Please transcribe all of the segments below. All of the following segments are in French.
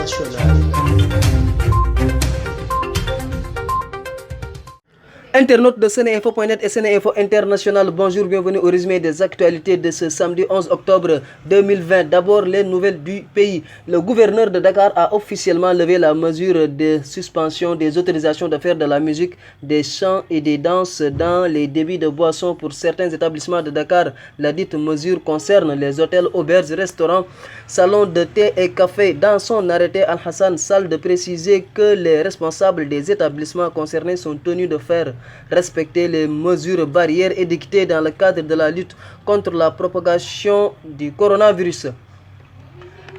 internationale. Internautes de Seneinfo.net et Seneinfo International, bonjour, bienvenue au résumé des actualités de ce samedi 11 octobre 2020. D'abord, les nouvelles du pays. Le gouverneur de Dakar a officiellement levé la mesure de suspension des autorisations de faire de la musique, des chants et des danses dans les débits de boissons pour certains établissements de Dakar. La dite mesure concerne les hôtels, auberges, restaurants, salons de thé et café. Dans son arrêté, Al-Hassan Sall de préciser que les responsables des établissements concernés sont tenus de faire respecter les mesures barrières édictées dans le cadre de la lutte contre la propagation du coronavirus.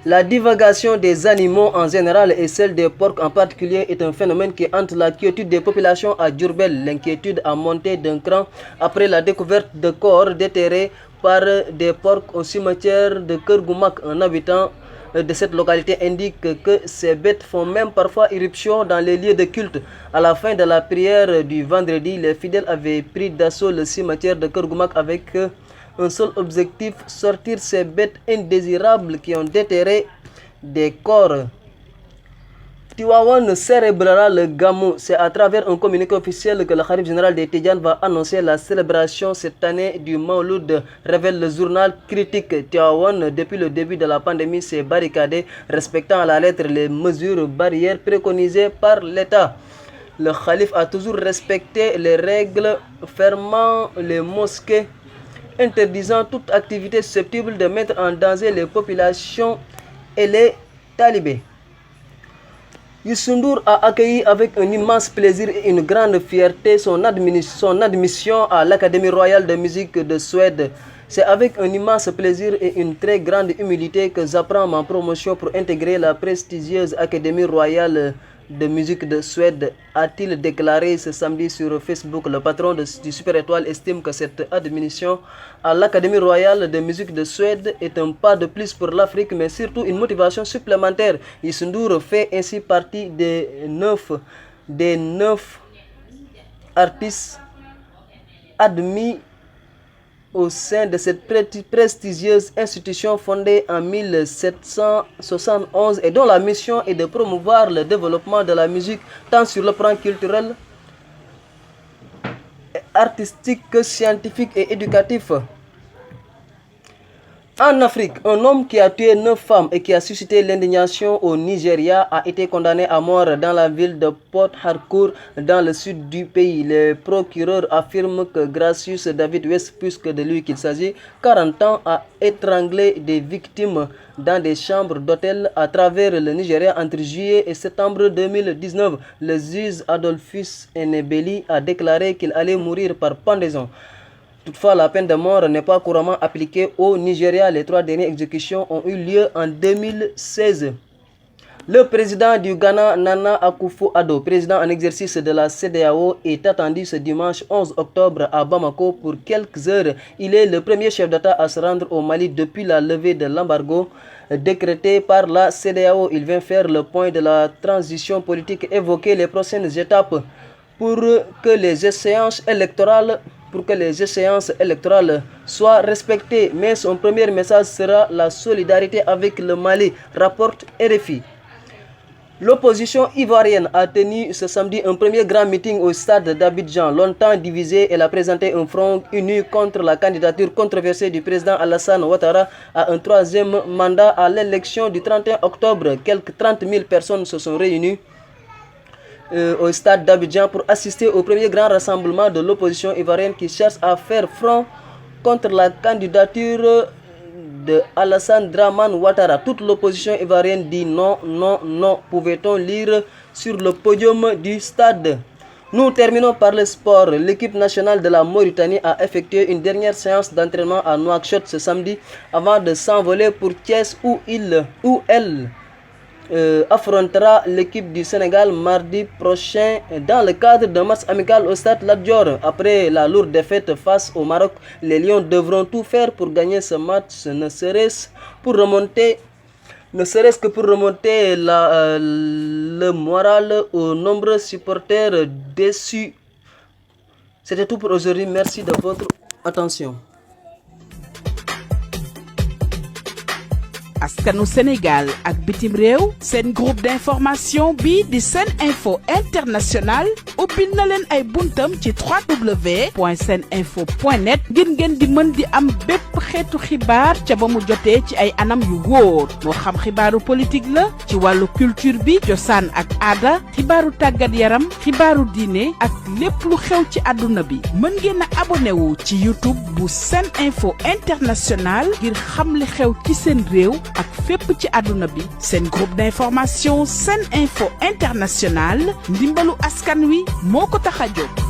La divagation des animaux en général et celle des porcs en particulier est un phénomène qui hante la quiétude des populations à Diourbel. L'inquiétude a monté d'un cran après la découverte de corps déterrés par des porcs au cimetière de Keur Goumak. Un habitant de cette localité indique que ces bêtes font même parfois irruption dans les lieux de culte. À la fin de la prière du vendredi, les fidèles avaient pris d'assaut le cimetière de Keur Goumak avec un seul objectif, sortir ces bêtes indésirables qui ont déterré des corps. Tivaouane célébrera le Gamou. C'est à travers un communiqué officiel que le Khalif général des Tidjanes va annoncer la célébration cette année du Mawlud, révèle le journal Critique. Tivaouane, depuis le début de la pandémie, s'est barricadé, respectant à la lettre les mesures barrières préconisées par l'État. Le Khalif a toujours respecté les règles, fermant les mosquées, interdisant toute activité susceptible de mettre en danger les populations et les talibés. Youssou N'Dour a accueilli avec un immense plaisir et une grande fierté son admission à l'Académie royale de musique de Suède. C'est avec un immense plaisir et une très grande humilité que j'apprends ma promotion pour intégrer la prestigieuse Académie royale de musique de Suède, a-t-il déclaré ce samedi sur Facebook. Le patron du Super Étoile estime que cette admission à l'Académie royale de musique de Suède est un pas de plus pour l'Afrique, mais surtout une motivation supplémentaire. Youssou N'Dour fait ainsi partie des neuf artistes admis au sein de cette prestigieuse institution fondée en 1771 et dont la mission est de promouvoir le développement de la musique tant sur le plan culturel, artistique que scientifique et éducatif. En Afrique, un homme qui a tué 9 femmes et qui a suscité l'indignation au Nigeria a été condamné à mort dans la ville de Port Harcourt, dans le sud du pays. Le procureur affirme que Gracious David West, puisque de lui qu'il s'agit, 40 ans, a étranglé des victimes dans des chambres d'hôtel à travers le Nigeria entre juillet et septembre 2019. Le juge Adolphus Enebeli a déclaré qu'il allait mourir par pendaison. Toutefois, la peine de mort n'est pas couramment appliquée au Nigeria. Les 3 dernières exécutions ont eu lieu en 2016. Le président du Ghana, Nana Akufo-Addo, président en exercice de la CEDEAO, est attendu ce dimanche 11 octobre à Bamako pour quelques heures. Il est le premier chef d'État à se rendre au Mali depuis la levée de l'embargo décrété par la CEDEAO. Il vient faire le point de la transition politique et évoquer les prochaines étapes pour que les échéances électorales soient respectées. Mais son premier message sera la solidarité avec le Mali, rapporte RFI. L'opposition ivoirienne a tenu ce samedi un premier grand meeting au stade d'Abidjan. Longtemps divisée, elle a présenté un front uni contre la candidature controversée du président Alassane Ouattara à un 3e mandat à l'élection du 31 octobre. Quelques 30 000 personnes se sont réunies au stade d'Abidjan pour assister au premier grand rassemblement de l'opposition ivoirienne qui cherche à faire front contre la candidature de Alassane Dramane Ouattara. Toute l'opposition ivoirienne dit non, non, non, pouvait-on lire sur le podium du stade. Nous terminons par le sport. L'équipe nationale de la Mauritanie a effectué une dernière séance d'entraînement à Nouakchott ce samedi avant de s'envoler pour Thiès où elle affrontera l'équipe du Sénégal mardi prochain dans le cadre d'un match amical au stade Lat Dior. Après la lourde défaite face au Maroc, les Lions devront tout faire pour gagner ce match, ne serait-ce que pour remonter le moral aux nombreux supporters déçus. C'était tout pour aujourd'hui. Merci de votre attention. askanu Sénégal ak bitim réew seen groupe d'information bi di Sen Info International ubbil na leen ay buntam ci www.seninfo.net ngir ngeen di mën di am bépp xeetu xibaar ca ba mu jotee ci ay anam yu wóor moo xam xibaaru politique la ci wàllu culture bi cosaan ak aada xibaaru tàggat yaram xibaaru diine ak lépp lu xew ci àdduna bi mën ngeen a abonné wu ci YouTube bu Sen Info International ngir xam li xew ci seen réew ak fépp ci àdduna bi seen groupe d'information Sen Info International ndimbalu askan wi moo ko tax a jóg.